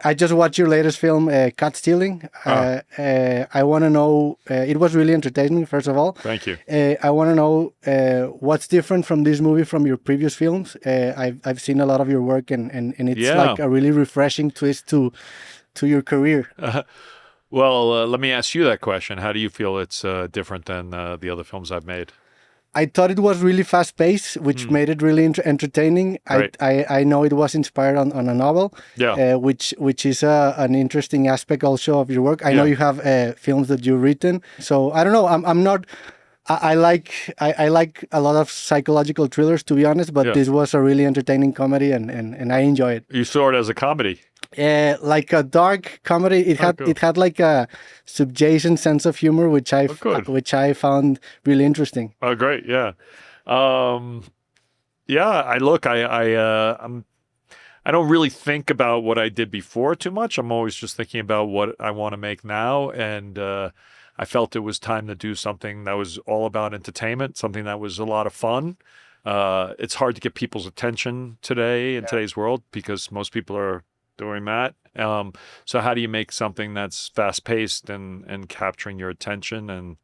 I just watched your latest film, Cat Stealing. I want to know, it was really entertaining, first of all. Thank you. I want to know what's different from this movie from your previous films. I've seen a lot of your work, and it's like a really refreshing twist to your career. Well, let me ask you that question. How do you feel it's different than the other films I've made? I thought it was really fast-paced, which made it really entertaining. Right. I know it was inspired on a novel, which is an interesting aspect also of your work. I know you have films that you've written, so I don't know. I'm not. I like a lot of psychological thrillers, to be honest, but this was a really entertaining comedy, and I enjoy it. You saw it as a comedy. Like a dark comedy. It had like a subjacent sense of humor, which I found really interesting. Oh, great! Yeah, I don't really think about what I did before too much. I'm always just thinking about what I want to make now, and I felt it was time to do something that was all about entertainment, something that was a lot of fun. It's hard to get people's attention today in today's world because most people are doing that. So how do you make something that's fast-paced and capturing your attention? And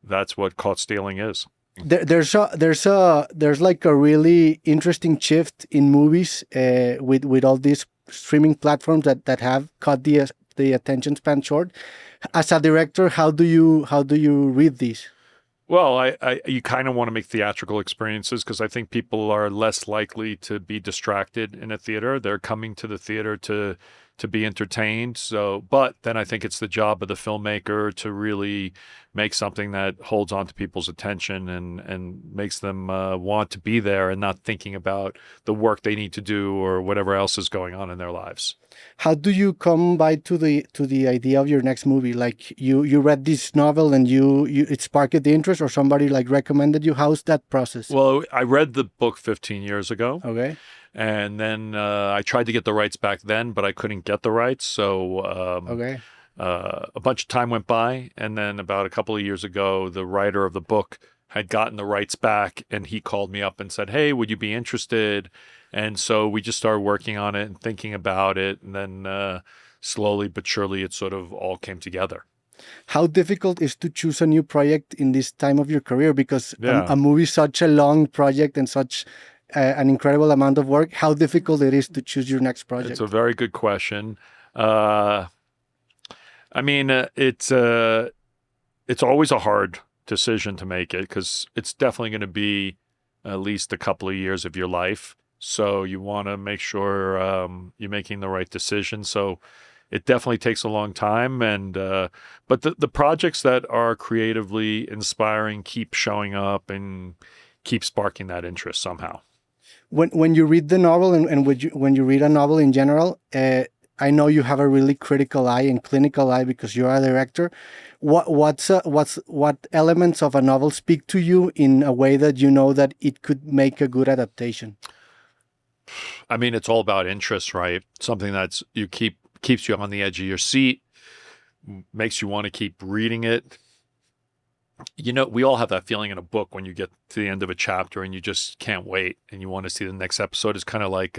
that's what Caught Stealing is. There's like a really interesting shift in movies with all these streaming platforms that have cut the attention span short. As a director, how do you read these? Well, you kind of want to make theatrical experiences because I think people are less likely to be distracted in a theater. They're coming to the theater to be entertained. So, but then I think it's the job of the filmmaker to really make something that holds on to people's attention and makes them want to be there and not thinking about the work they need to do or whatever else is going on in their lives. How do you come by to the idea of your next movie? Like you read this novel and it sparked the interest, or somebody like recommended you? How's that process? Well, I read the book 15 years ago. Okay. And then I tried to get the rights back then, but I couldn't get the rights. So a bunch of time went by. And then about a couple of years ago, the writer of the book had gotten the rights back. And he called me up and said, hey, would you be interested? And so we just started working on it and thinking about it. And then slowly but surely, it sort of all came together. How difficult is to choose a new project in this time of your career? Because a movie is such a long project and such an incredible amount of work. How difficult it is to choose your next project? It's a very good question. I mean, it's always a hard decision to make it because it's definitely going to be at least a couple of years of your life. So you want to make sure you're making the right decision. So it definitely takes a long time. And but the projects that are creatively inspiring keep showing up and keep sparking that interest somehow. When you read the novel and when you read a novel in general, I know you have a really critical eye and clinical eye because you're a director. What elements of a novel speak to you in a way that you know that it could make a good adaptation? I mean, it's all about interest, right? Something that's keeps you on the edge of your seat, makes you want to keep reading it. You know, we all have that feeling in a book when you get to the end of a chapter and you just can't wait and you want to see the next episode. It's kind of like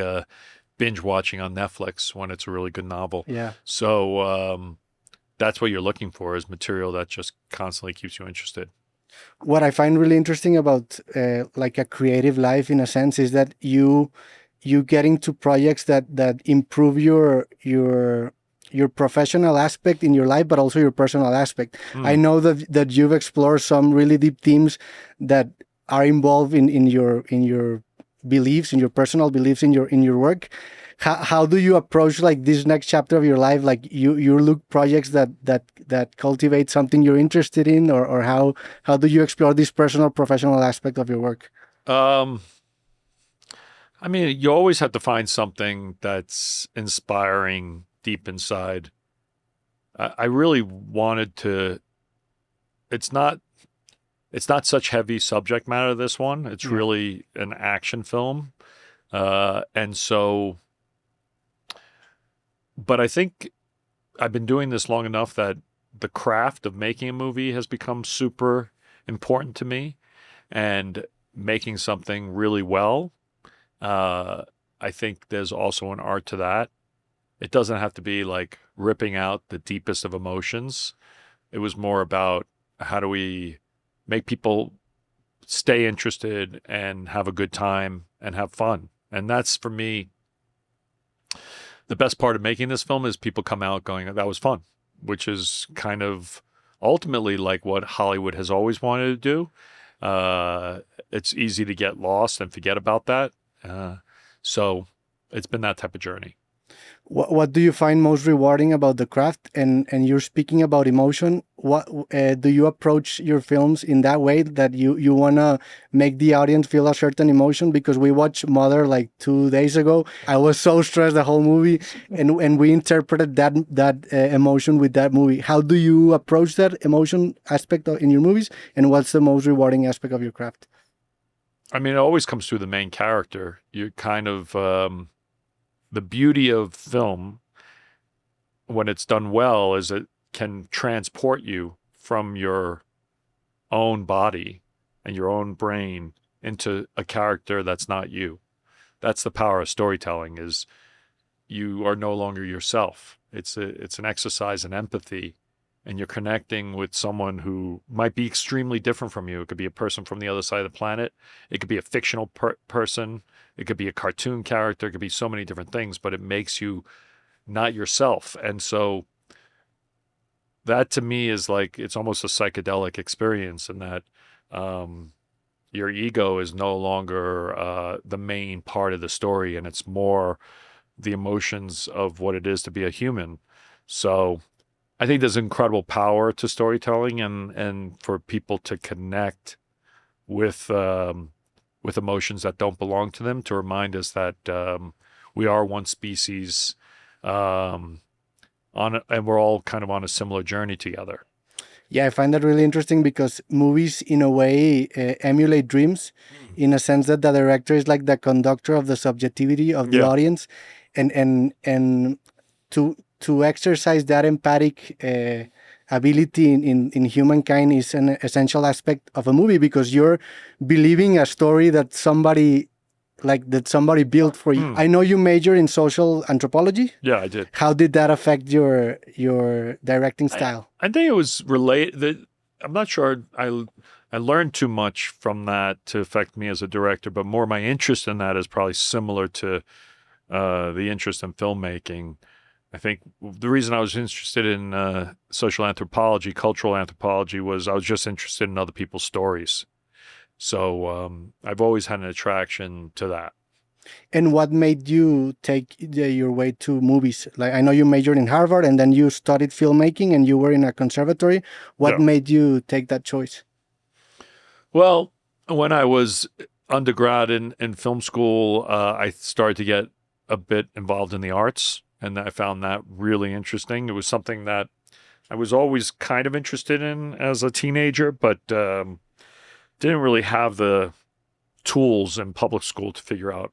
binge watching on Netflix when it's a really good novel. Yeah. So that's what you're looking for, is material that just constantly keeps you interested. What I find really interesting about like a creative life, in a sense, is that you get into projects that improve your professional aspect in your life, but also your personal aspect. I know that you've explored some really deep themes that are involved in your beliefs, in your personal beliefs, in your work. How do you approach like this next chapter of your life? Like you look projects that cultivate something you're interested in, or how do you explore this personal professional aspect of your work? I mean, you always have to find something that's inspiring deep inside. I really wanted to. It's not such heavy subject matter, this one. It's really an action film. And so, but I think I've been doing this long enough that the craft of making a movie has become super important to me, and making something really well. I think there's also an art to that. it doesn't have to be like ripping out the deepest of emotions. It was more about how do we make people stay interested and have a good time and have fun. And that's, for me, the best part of making this film is people come out going, that was fun, which is kind of ultimately like what Hollywood has always wanted to do. It's easy to get lost and forget about that. So it's been that type of journey. What do you find most rewarding about the craft? And you're speaking about emotion. What do you approach your films in that way, that you wanna make the audience feel a certain emotion? Because we watched Mother like 2 days ago. I was so stressed the whole movie, and we interpreted that emotion with that movie. How do you approach that emotion aspect in your movies? And what's the most rewarding aspect of your craft? I mean, it always comes through the main character. You're kind of the beauty of film, when it's done well, is it can transport you from your own body and your own brain into a character that's not you. That's the power of storytelling, is you are no longer yourself. It's an exercise in empathy, and you're connecting with someone who might be extremely different from you. It could be a person from the other side of the planet. It could be a fictional person. It could be a cartoon character. It could be so many different things, but it makes you not yourself. And so that, to me, is like, it's almost a psychedelic experience, in that your ego is no longer the main part of the story, and it's more the emotions of what it is to be a human. So I think there's incredible power to storytelling, and for people to connect with emotions that don't belong to them, to remind us that we are one species, and we're all kind of on a similar journey together. Yeah, I find that really interesting, because movies, in a way, emulate dreams, in a sense that the director is like the conductor of the subjectivity of the audience, and to exercise that empathic ability in humankind is an essential aspect of a movie, because you're believing a story that somebody built for you. I know you major in social anthropology. Yeah, I did. How did that affect your directing style? I think it was related. I'm not sure I learned too much from that to affect me as a director, but more my interest in that is probably similar to the interest in filmmaking. I think the reason I was interested in social anthropology, cultural anthropology, was I was just interested in other people's stories. So I've always had an attraction to that. And what made you take your way to movies? Like, I know you majored in Harvard, and then you studied filmmaking, and you were in a conservatory. What made you take that choice? Well, when I was undergrad in film school, I started to get a bit involved in the arts, and I found that really interesting. It was something that I was always kind of interested in as a teenager, but didn't really have the tools in public school to figure out